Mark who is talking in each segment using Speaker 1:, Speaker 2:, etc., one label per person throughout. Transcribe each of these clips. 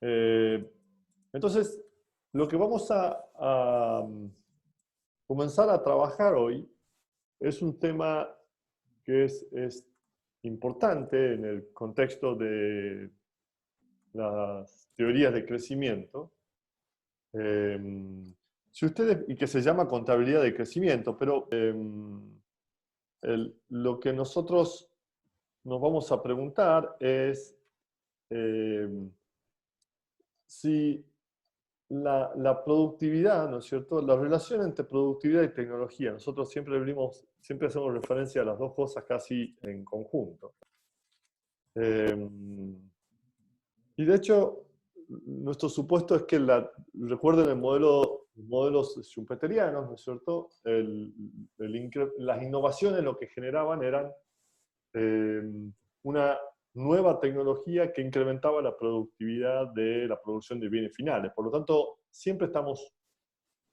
Speaker 1: Eh, entonces, lo que vamos a comenzar a trabajar hoy es un tema que es importante en el contexto de las teorías de crecimiento, si ustedes, y que se llama contabilidad de crecimiento, pero lo que nosotros nos vamos a preguntar es eh, si la productividad, ¿no es cierto? La relación entre productividad y tecnología. Nosotros siempre hacemos referencia a las dos cosas casi en conjunto. Eh, y de hecho, nuestro supuesto es que, recuerden modelos schumpeterianos, ¿no es cierto? Las innovaciones lo que generaban eran una nueva tecnología que incrementaba la productividad de la producción de bienes finales. Por lo tanto, siempre estamos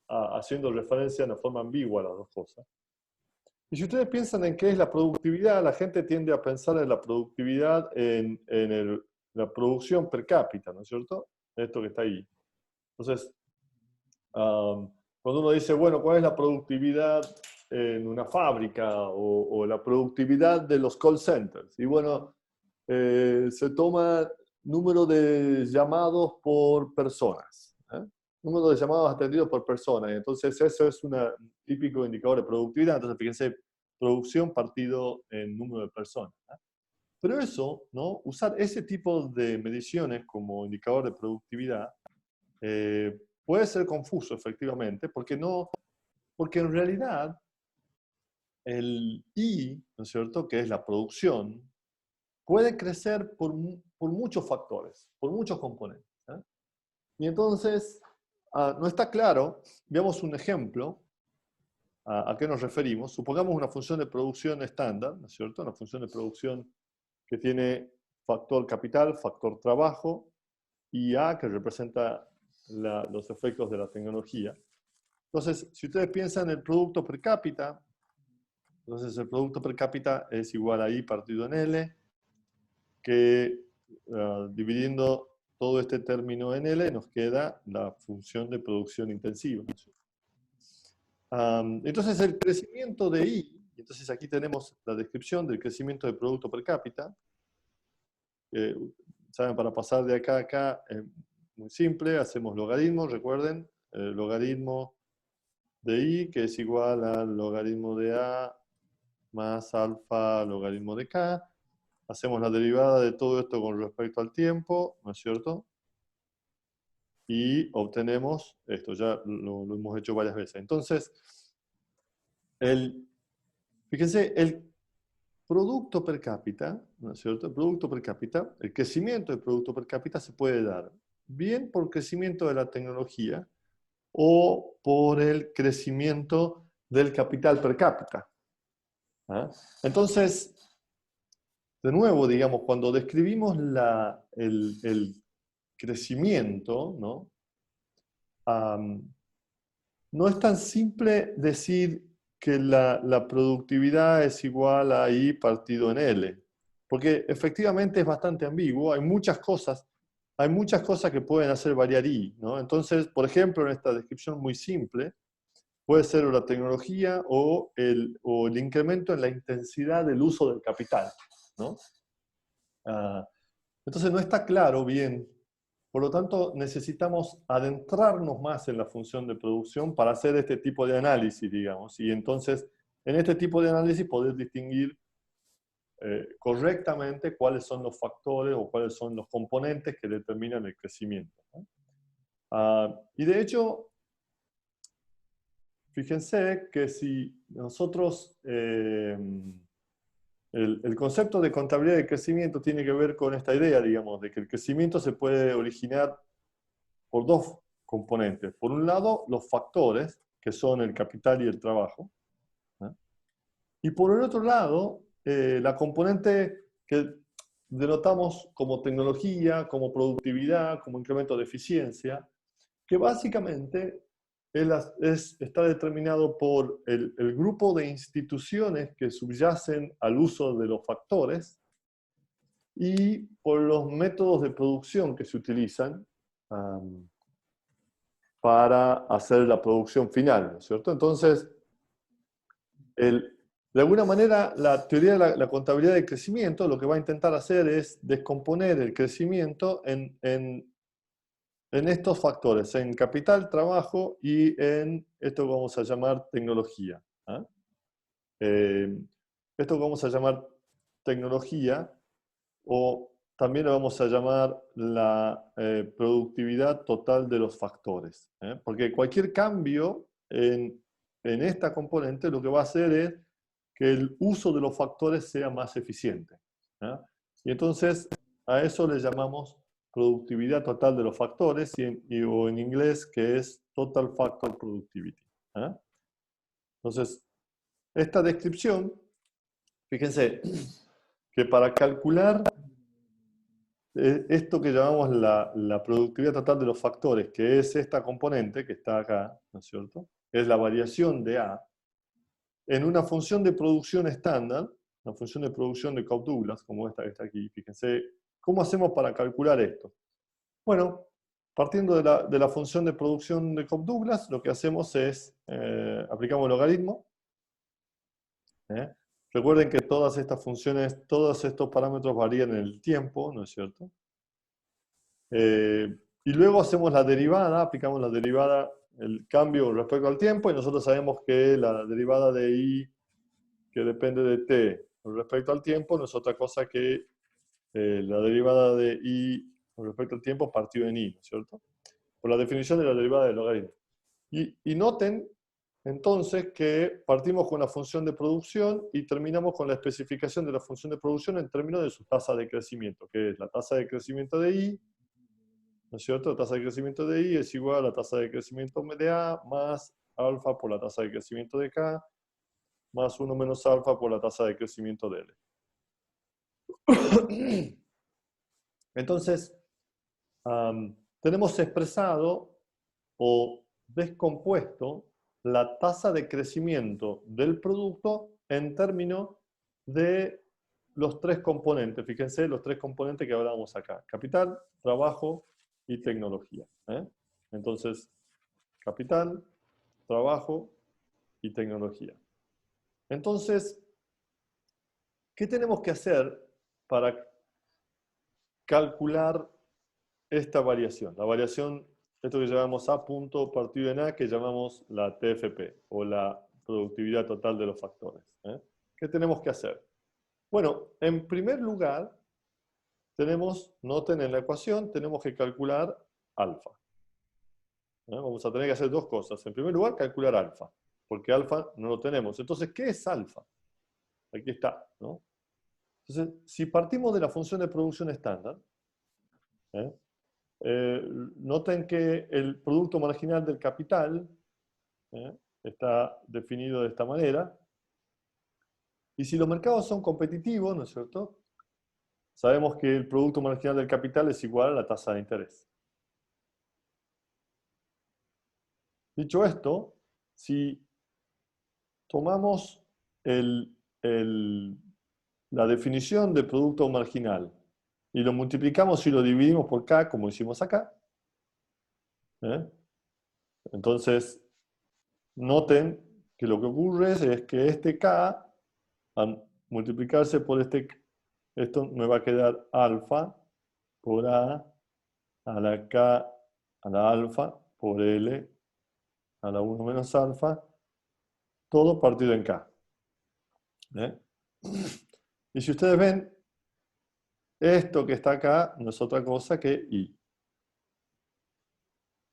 Speaker 1: haciendo referencia de una forma ambigua a las dos cosas. Y si ustedes piensan en qué es la productividad, la gente tiende a pensar en la productividad en la producción per cápita, ¿no es cierto? Esto que está ahí. Entonces, cuando uno dice, bueno, ¿cuál es la productividad en una fábrica o la productividad de los call centers? Y bueno, se toma número de llamados por personas, ¿eh? Número de llamados atendidos por personas. Entonces, eso es un típico indicador de productividad. Entonces, fíjense, producción partido en número de personas, ¿eh? Pero eso, ¿no? Usar ese tipo de mediciones como indicador de productividad puede ser confuso, efectivamente, porque en realidad el I, ¿no es cierto?, que es la producción, puede crecer por muchos factores, por muchos componentes, ¿eh? Y entonces, no está claro, veamos un ejemplo, a qué nos referimos. Supongamos una función de producción estándar, ¿no es cierto?, una función de producción que tiene factor capital, factor trabajo, y A, que representa los efectos de la tecnología. Entonces, si ustedes piensan en el producto per cápita, entonces el producto per cápita es igual a I partido en L, que dividiendo todo este término en L nos queda la función de producción intensiva. Entonces el crecimiento de I, entonces aquí tenemos la descripción del crecimiento del producto per cápita. Saben, para pasar de acá a acá es muy simple, hacemos logaritmo, recuerden, el logaritmo de I, que es igual al logaritmo de A más alfa logaritmo de K. Hacemos la derivada de todo esto con respecto al tiempo, ¿no es cierto? Y obtenemos esto, ya lo hemos hecho varias veces. Entonces, fíjense, el producto per cápita, ¿no es cierto? El producto per cápita, el crecimiento del producto per cápita se puede dar bien por crecimiento de la tecnología o por el crecimiento del capital per cápita. ¿Ah? Entonces, de nuevo, digamos, cuando describimos el crecimiento, ¿no? No es tan simple decir que la productividad es igual a I partido en L, porque efectivamente es bastante ambiguo, hay muchas cosas que pueden hacer variar I, ¿no? Entonces, por ejemplo, en esta descripción muy simple, puede ser la tecnología o el incremento en la intensidad del uso del capital, ¿no? Entonces no está claro bien. Por lo tanto, necesitamos adentrarnos más en la función de producción para hacer este tipo de análisis, digamos. Y entonces, en este tipo de análisis, poder distinguir correctamente cuáles son los factores o cuáles son los componentes que determinan el crecimiento, ¿no? Y de hecho, fíjense que si nosotros... el concepto de contabilidad de crecimiento tiene que ver con esta idea, digamos, de que el crecimiento se puede originar por dos componentes. Por un lado, los factores, que son el capital y el trabajo, ¿eh? Y por el otro lado, la componente que denotamos como tecnología, como productividad, como incremento de eficiencia, que básicamente está determinado por el grupo de instituciones que subyacen al uso de los factores y por los métodos de producción que se utilizan para hacer la producción final, ¿no es cierto? Entonces, de alguna manera, la teoría de la contabilidad del crecimiento lo que va a intentar hacer es descomponer el crecimiento en estos factores, en capital, trabajo y en esto que vamos a llamar tecnología. ¿Ah? Esto que vamos a llamar tecnología, o también lo vamos a llamar la productividad total de los factores. Porque cualquier cambio en esta componente lo que va a hacer es que el uso de los factores sea más eficiente. Y entonces a eso le llamamos productividad total de los factores, o en inglés que es Total Factor Productivity. Entonces, esta descripción, fíjense, que para calcular esto que llamamos la productividad total de los factores, que es esta componente que está acá, ¿no es cierto? Es la variación de A, en una función de producción estándar, una función de producción de Cobb-Douglas, como esta que está aquí, fíjense, ¿cómo hacemos para calcular esto? Bueno, partiendo de la función de producción de Cobb-Douglas, lo que hacemos es, aplicamos el logaritmo. Recuerden que todas estas funciones, todos estos parámetros varían en el tiempo, ¿no es cierto? Y luego hacemos la derivada, aplicamos la derivada, el cambio respecto al tiempo, y nosotros sabemos que la derivada de I, que depende de T respecto al tiempo, no es otra cosa que la derivada de I respecto al tiempo partido en I, ¿no es cierto? Por la definición de la derivada del logaritmo. Y noten entonces que partimos con la función de producción y terminamos con la especificación de la función de producción en términos de su tasa de crecimiento, que es la tasa de crecimiento de I, ¿no es cierto? La tasa de crecimiento de I es igual a la tasa de crecimiento de A más alfa por la tasa de crecimiento de K más 1 menos alfa por la tasa de crecimiento de L. Entonces, tenemos expresado o descompuesto la tasa de crecimiento del producto en términos de los tres componentes. Fíjense los tres componentes que hablábamos acá. Capital, trabajo y tecnología. Entonces, capital, trabajo y tecnología. Entonces, ¿qué tenemos que hacer para calcular esta variación? La variación, esto que llamamos A punto partido en A, que llamamos la TFP, o la productividad total de los factores. ¿Qué tenemos que hacer? Bueno, en primer lugar, noten en la ecuación, tenemos que calcular alfa. Vamos a tener que hacer dos cosas. En primer lugar, calcular alfa, porque alfa no lo tenemos. Entonces, ¿qué es alfa? Aquí está, ¿no? Entonces, si partimos de la función de producción estándar, noten que el producto marginal del capital está definido de esta manera. Y si los mercados son competitivos, ¿no es cierto? Sabemos que el producto marginal del capital es igual a la tasa de interés. Dicho esto, si tomamos la definición de producto marginal y lo multiplicamos y lo dividimos por K, como hicimos acá, entonces noten que lo que ocurre es que este K, al multiplicarse por esto me va a quedar alfa por A la K a la alfa por L a la 1 menos alfa, todo partido en K. Y si ustedes ven, esto que está acá no es otra cosa que I.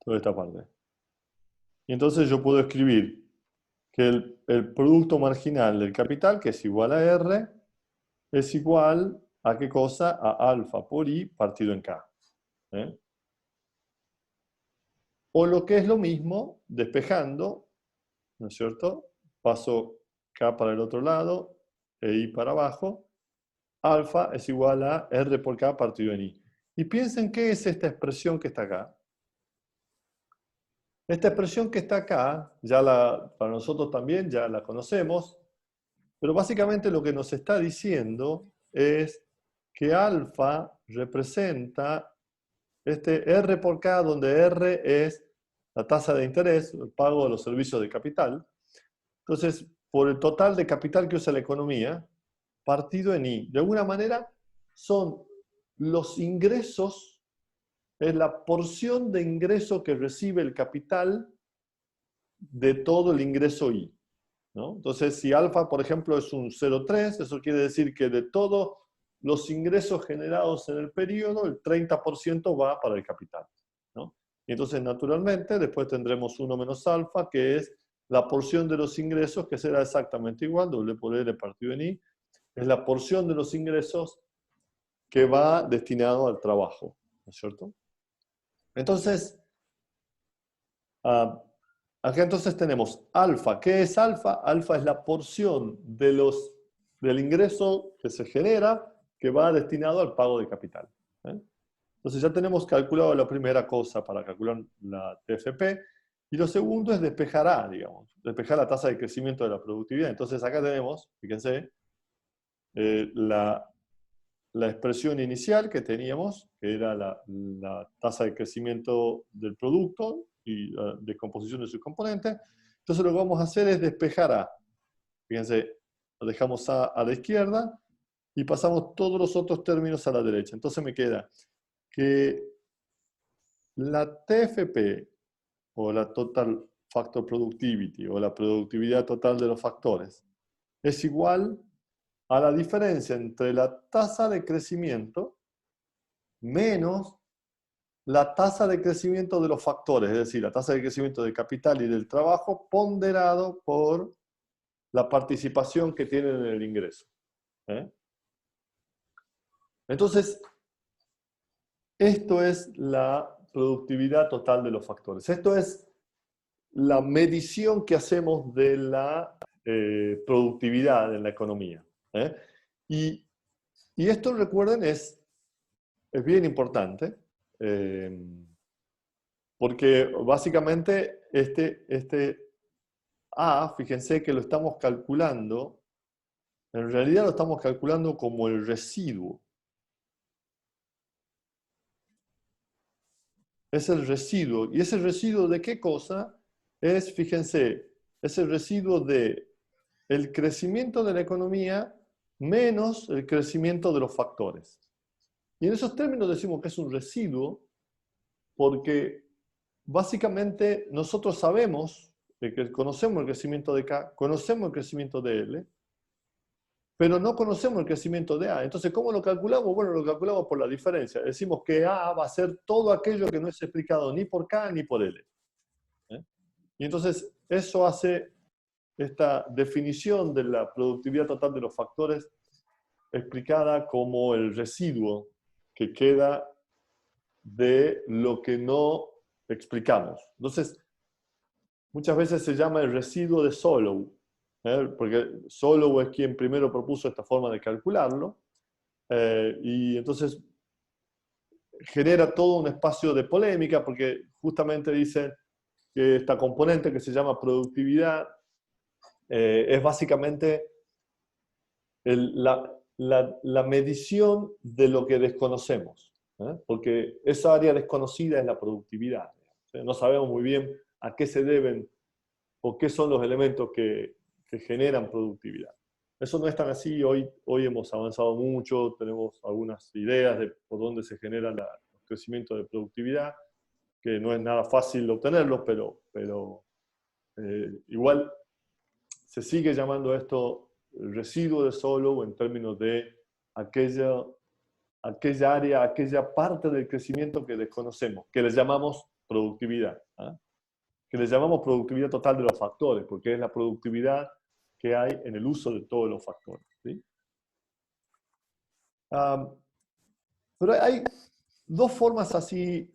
Speaker 1: Toda esta parte. Y entonces yo puedo escribir que el producto marginal del capital, que es igual a R, es igual a ¿qué cosa? A alfa por I partido en K. O lo que es lo mismo, despejando, ¿no es cierto? Paso K para el otro lado e I para abajo. Alfa es igual a R por K partido en I. Y piensen qué es esta expresión que está acá. Esta expresión que está acá, para nosotros también ya la conocemos, pero básicamente lo que nos está diciendo es que alfa representa este R por K, donde R es la tasa de interés, el pago de los servicios de capital. Entonces, por el total de capital que usa la economía, partido en I. De alguna manera, son los ingresos, es la porción de ingreso que recibe el capital de todo el ingreso I, ¿no? Entonces, si alfa, por ejemplo, es un 0,3, eso quiere decir que de todos los ingresos generados en el periodo, el 30% va para el capital, ¿no? Y entonces, naturalmente, después tendremos 1 menos alfa, que es la porción de los ingresos, que será exactamente igual, W por L partido en I, es la porción de los ingresos que va destinado al trabajo, ¿no es cierto? Entonces, acá entonces tenemos alfa. ¿Qué es alfa? Alfa es la porción del ingreso que se genera que va destinado al pago de capital, ¿eh? Entonces ya tenemos calculado la primera cosa para calcular la TFP. Y lo segundo es despejar A, digamos, despejar la tasa de crecimiento de la productividad. Entonces acá tenemos, fíjense, la expresión inicial que teníamos, que era la tasa de crecimiento del producto y la descomposición de sus componentes. Entonces lo que vamos a hacer es despejar A. Fíjense, lo dejamos a la izquierda y pasamos todos los otros términos a la derecha. Entonces me queda que la TFP, o la Total Factor Productivity, o la productividad total de los factores, es igual a la diferencia entre la tasa de crecimiento menos la tasa de crecimiento de los factores, es decir, la tasa de crecimiento del capital y del trabajo ponderado por la participación que tienen en el ingreso, ¿eh? Entonces, esto es la productividad total de los factores. Esto es la medición que hacemos de la productividad en la economía, ¿eh? Y, y esto, recuerden, es bien importante, porque básicamente este A, fíjense que lo estamos calculando, en realidad lo estamos calculando como el residuo. Es el residuo. ¿Y ese residuo de qué cosa? Es, fíjense, es el residuo de el crecimiento de la economía menos el crecimiento de los factores. Y en esos términos decimos que es un residuo porque básicamente nosotros sabemos que conocemos el crecimiento de K, conocemos el crecimiento de L, pero no conocemos el crecimiento de A. Entonces, ¿cómo lo calculamos? Bueno, lo calculamos por la diferencia. Decimos que A va a ser todo aquello que no es explicado ni por K ni por L, ¿eh? Y entonces eso hace esta definición de la productividad total de los factores explicada como el residuo que queda de lo que no explicamos. Entonces, muchas veces se llama el residuo de Solow, ¿eh? Porque Solow es quien primero propuso esta forma de calcularlo, y entonces genera todo un espacio de polémica, porque justamente dice que esta componente que se llama productividad es básicamente la medición de lo que desconocemos, ¿eh? Porque esa área desconocida es la productividad, ¿sí? No sabemos muy bien a qué se deben o qué son los elementos que generan productividad. Eso no es tan así. Hoy hemos avanzado mucho, tenemos algunas ideas de por dónde se genera el crecimiento de productividad, que no es nada fácil obtenerlos, pero igual se sigue llamando esto el residuo de Solow en términos de aquella área, aquella parte del crecimiento que desconocemos, que le llamamos productividad, ¿eh? Que le llamamos productividad total de los factores, porque es la productividad que hay en el uso de todos los factores, ¿sí? Pero hay dos formas así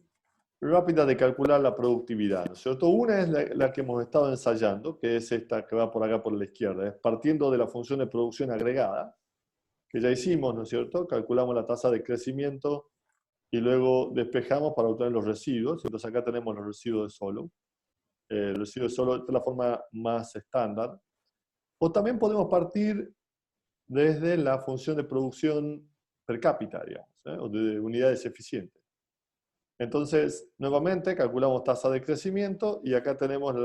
Speaker 1: rápidas de calcular la productividad, ¿no es cierto? Una es la que hemos estado ensayando, que es esta que va por acá por la izquierda, es partiendo de la función de producción agregada, que ya hicimos, ¿no es cierto? Calculamos la tasa de crecimiento y luego despejamos para obtener los residuos. Entonces acá tenemos los residuos de Solow. El residuo de Solow, esta es la forma más estándar. O también podemos partir desde la función de producción per cápita, digamos, ¿eh? O de unidades eficientes. Entonces, nuevamente calculamos tasa de crecimiento y acá tenemos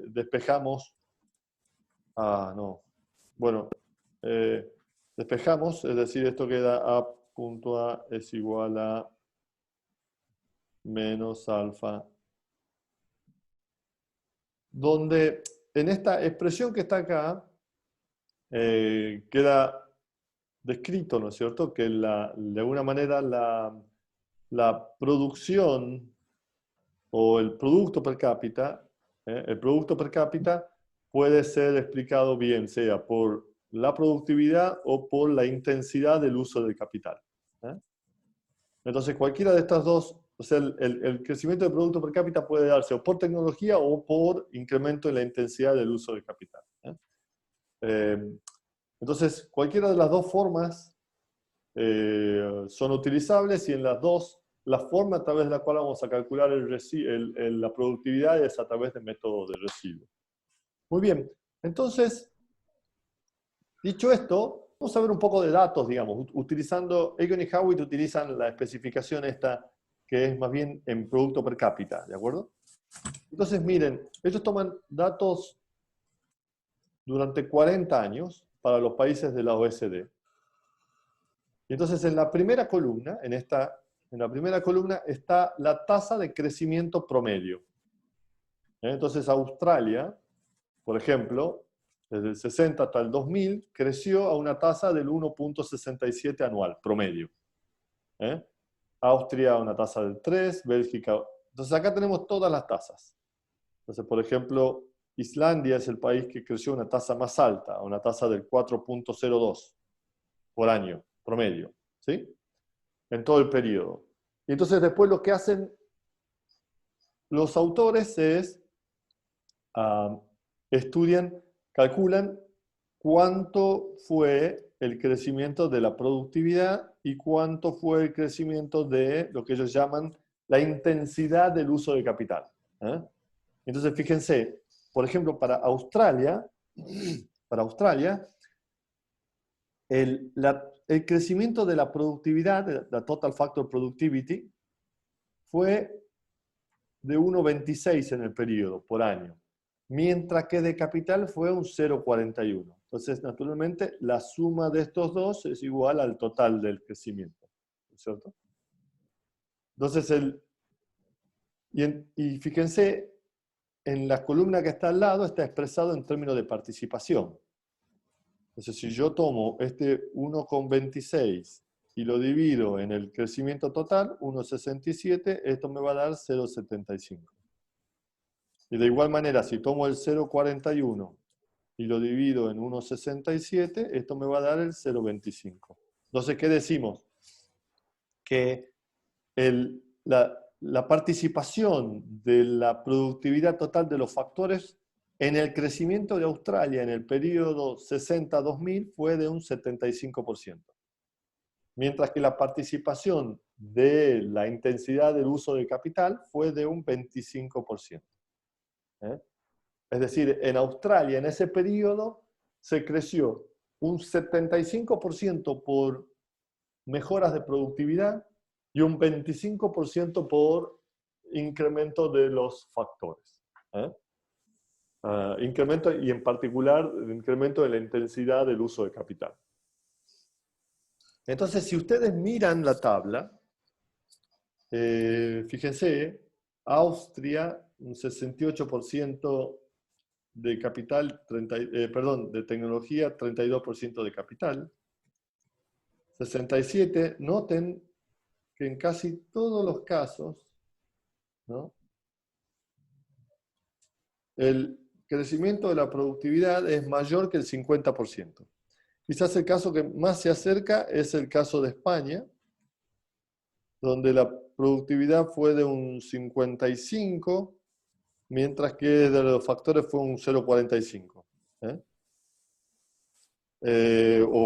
Speaker 1: despejamos, no, bueno, despejamos, es decir, esto queda a punto A es igual a menos alfa, donde en esta expresión que está acá queda descrito, ¿no es cierto?, que de alguna manera la producción o el producto per cápita puede ser explicado bien, sea por la productividad o por la intensidad del uso del capital. Entonces, cualquiera de estas dos, o sea, el crecimiento del producto per cápita puede darse o por tecnología o por incremento en la intensidad del uso del capital. Entonces, cualquiera de las dos formas son utilizables y en las dos, la forma a través de la cual vamos a calcular la productividad es a través del método de residuo. Muy bien, entonces, dicho esto, vamos a ver un poco de datos, digamos, utilizando, Egon y Howitt utilizan la especificación esta, que es más bien en producto per cápita, ¿de acuerdo? Entonces, miren, ellos toman datos durante 40 años para los países de la OECD. Y entonces, en la primera columna, en la primera columna está la tasa de crecimiento promedio. Entonces, Australia, por ejemplo, desde el 60 hasta el 2000, creció a una tasa del 1.67 anual, promedio. Austria una tasa del 3, Bélgica... Entonces acá tenemos todas las tasas. Entonces, por ejemplo, Islandia es el país que creció a una tasa más alta, a una tasa del 4.02 por año, promedio, ¿sí? En todo el periodo. Y entonces después lo que hacen los autores es calculan cuánto fue el crecimiento de la productividad y cuánto fue el crecimiento de lo que ellos llaman la intensidad del uso de capital. Entonces, fíjense, por ejemplo, para Australia, el crecimiento de la productividad, la Total Factor Productivity, fue de 1,26 en el periodo por año, mientras que de capital fue un 0,41. Entonces, naturalmente, la suma de estos dos es igual al total del crecimiento, ¿no es cierto? Entonces, y fíjense, en la columna que está al lado está expresado en términos de participación. Entonces, si yo tomo este 1,26 y lo divido en el crecimiento total, 1,67, esto me va a dar 0,75. Y de igual manera, si tomo el 0,41 y lo divido en 1,67, esto me va a dar el 0,25. Entonces, ¿qué decimos? Que la participación de la productividad total de los factores en el crecimiento de Australia en el periodo 60-2000 fue de un 75%. Mientras que la participación de la intensidad del uso de capital fue de un 25%. Es decir, en Australia, en ese periodo, se creció un 75% por mejoras de productividad y un 25% por incremento de los factores. Incremento, y en particular, el incremento de la intensidad del uso de capital. Entonces, si ustedes miran la tabla, fíjense, Austria, un 68% de capital, de tecnología, 32% de capital. 67, noten que en casi todos los casos, ¿no?, el crecimiento de la productividad es mayor que el 50%. Quizás el caso que más se acerca es el caso de España, donde la productividad fue de un 55%, mientras que de los factores fue un 0,45.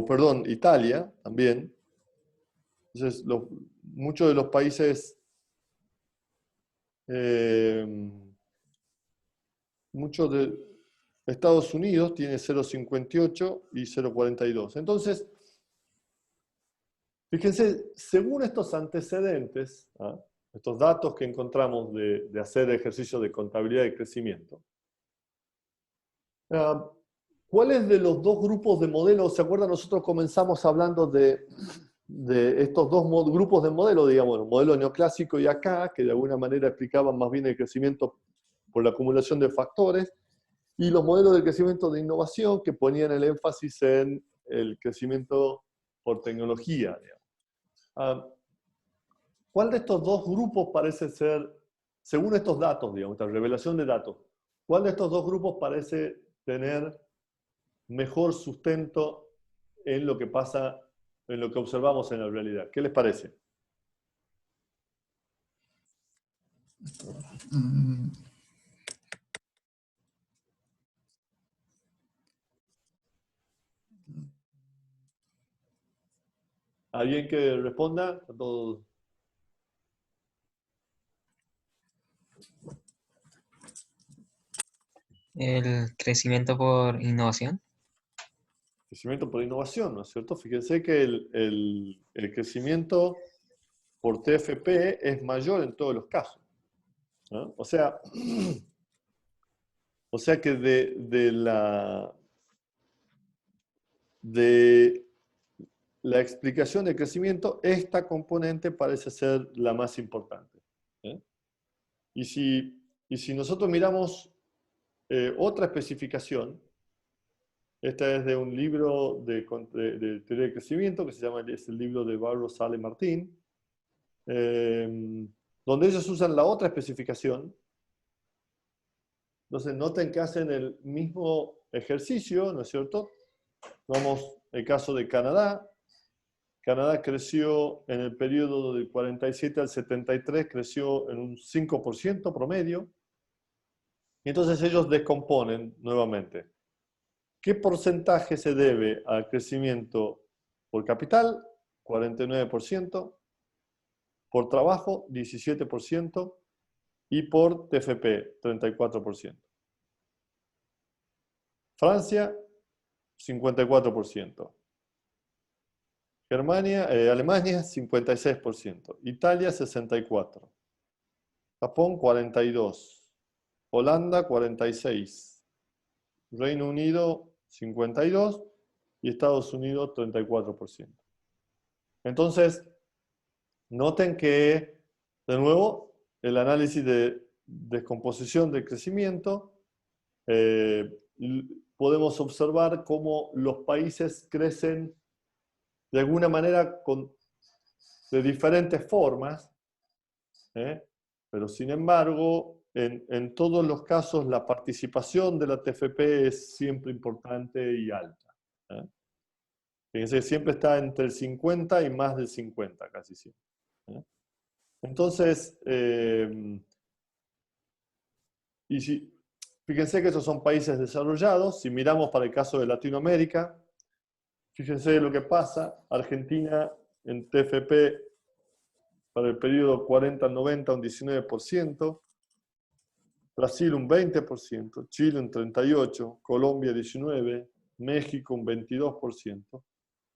Speaker 1: Perdón, Italia también. Entonces, muchos de los países, muchos de Estados Unidos tiene 0,58 y 0,42. Entonces, fíjense, según estos antecedentes, estos datos que encontramos de hacer ejercicios de contabilidad de crecimiento, ¿cuáles de los dos grupos de modelos? ¿Se acuerdan? Nosotros comenzamos hablando de estos dos grupos de modelos, digamos, el modelo neoclásico y acá, que de alguna manera explicaban más bien el crecimiento por la acumulación de factores, y los modelos de crecimiento de innovación que ponían el énfasis en el crecimiento por tecnología, digamos. ¿Cuál de estos dos grupos parece ser, según estos datos, digamos, esta revelación de datos, cuál de estos dos grupos parece tener mejor sustento en lo que pasa, en lo que observamos en la realidad? ¿Qué les parece?
Speaker 2: Mm,
Speaker 1: ¿Alguien que responda? ¿A todos?
Speaker 3: El crecimiento por innovación.
Speaker 1: Crecimiento por innovación, ¿no es cierto? Fíjense que el crecimiento por TFP es mayor en todos los casos, ¿no? O sea que de la explicación de crecimiento, esta componente parece ser la más importante, ¿eh? Y si nosotros miramos otra especificación, esta es de un libro de teoría de crecimiento que se llama, es el libro de Barro, Sale, Martín, donde ellos usan la otra especificación. Entonces noten que hacen el mismo ejercicio, ¿no es cierto? Vamos, el caso de Canadá. Canadá creció en el periodo del 47 al 73, creció en un 5% promedio. Y entonces ellos descomponen nuevamente. ¿Qué porcentaje se debe al crecimiento por capital? 49%, por trabajo, 17%, y por TFP, 34%. Francia, 54%. Alemania, 56%. Italia, 64%. Japón, 42%. Holanda, 46%. Reino Unido, 52%. Y Estados Unidos, 34%. Entonces, noten que, de nuevo, el análisis de descomposición del crecimiento, podemos observar cómo los países crecen de alguna manera de diferentes formas, pero sin embargo, en todos los casos la participación de la TFP es siempre importante y alta. Fíjense, siempre está entre el 50 y más del 50, casi siempre. Entonces, fíjense que esos son países desarrollados. Si miramos para el caso de Latinoamérica, fíjense lo que pasa. Argentina en TFP para el periodo 40 al 90 un 19%, Brasil un 20%, Chile un 38%, Colombia 19%, México un 22%,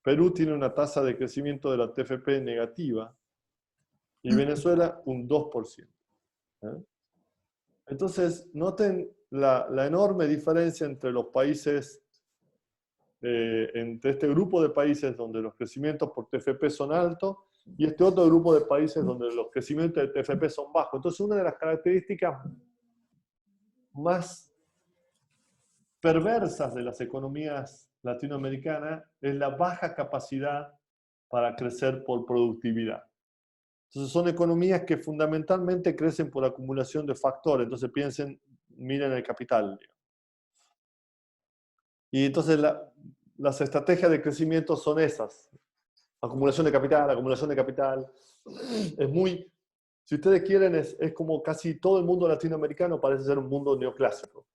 Speaker 1: Perú tiene una tasa de crecimiento de la TFP negativa y Venezuela un 2%. Entonces, noten la enorme diferencia entre los países, entre este grupo de países donde los crecimientos por TFP son altos y este otro grupo de países donde los crecimientos de TFP son bajos. Entonces, una de las características más perversas de las economías latinoamericanas es la baja capacidad para crecer por productividad. Entonces, son economías que fundamentalmente crecen por acumulación de factores. Entonces, miren el capital. Y entonces, las estrategias de crecimiento son esas. Acumulación de capital, acumulación de capital. Es muy, si ustedes quieren, es como casi todo el mundo latinoamericano parece ser un mundo neoclásico.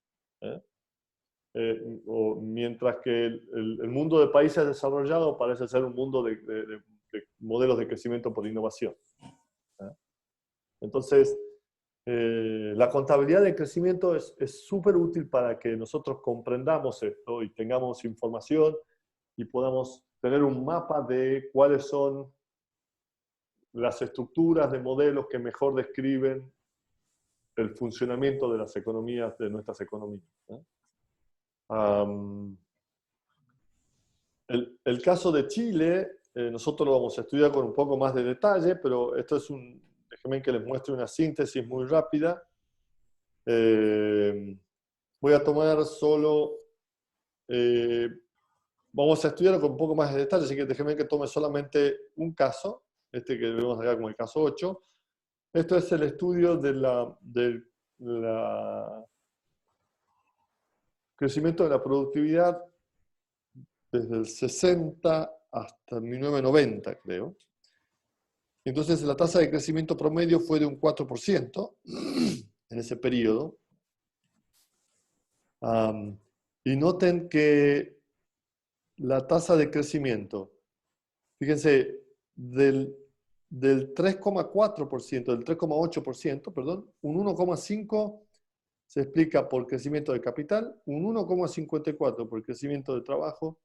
Speaker 1: Mientras que el mundo de países desarrollados parece ser un mundo de modelos de crecimiento por innovación. Entonces, la contabilidad de crecimiento es súper útil para que nosotros comprendamos esto y tengamos información y podamos tener un mapa de cuáles son las estructuras de modelos que mejor describen el funcionamiento de las economías, de nuestras economías, ¿no? El caso de Chile, nosotros lo vamos a estudiar con un poco más de detalle, pero esto es déjenme que les muestre una síntesis muy rápida. Voy a tomar solo, vamos a estudiarlo con un poco más de detalle, así que déjenme que tome solamente un caso, este que vemos acá como el caso 8. Esto es el estudio del crecimiento de la productividad desde el 60 hasta 1990, creo. Entonces la tasa de crecimiento promedio fue de un 4% en ese periodo. Y noten que la tasa de crecimiento, fíjense, del 3,4%, del 3,8%, perdón, un 1,5% se explica por crecimiento de capital, un 1,54% por crecimiento de trabajo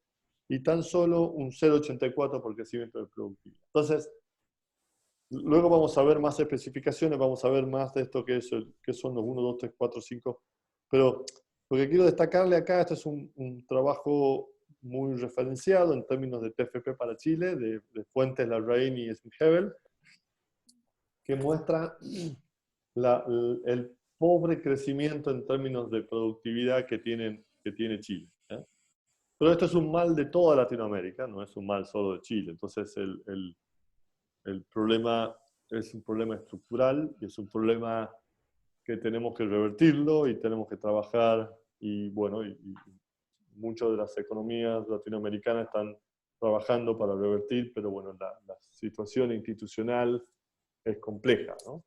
Speaker 1: y tan solo un 0,84% por crecimiento de productividad. Entonces, luego vamos a ver más especificaciones, vamos a ver más de esto que son los 1, 2, 3, 4, 5. Pero lo que quiero destacarle acá, esto es un trabajo muy referenciado en términos de TFP para Chile, de Fuentes, Larraín y Smith-Hebel, que muestra el pobre crecimiento en términos de productividad que tiene Chile, ¿eh? Pero esto es un mal de toda Latinoamérica, no es un mal solo de Chile. Entonces el problema es un problema estructural y es un problema que tenemos que revertirlo y tenemos que trabajar. Y bueno, y muchas de las economías latinoamericanas están trabajando para revertir, pero bueno, la situación institucional es compleja, ¿no?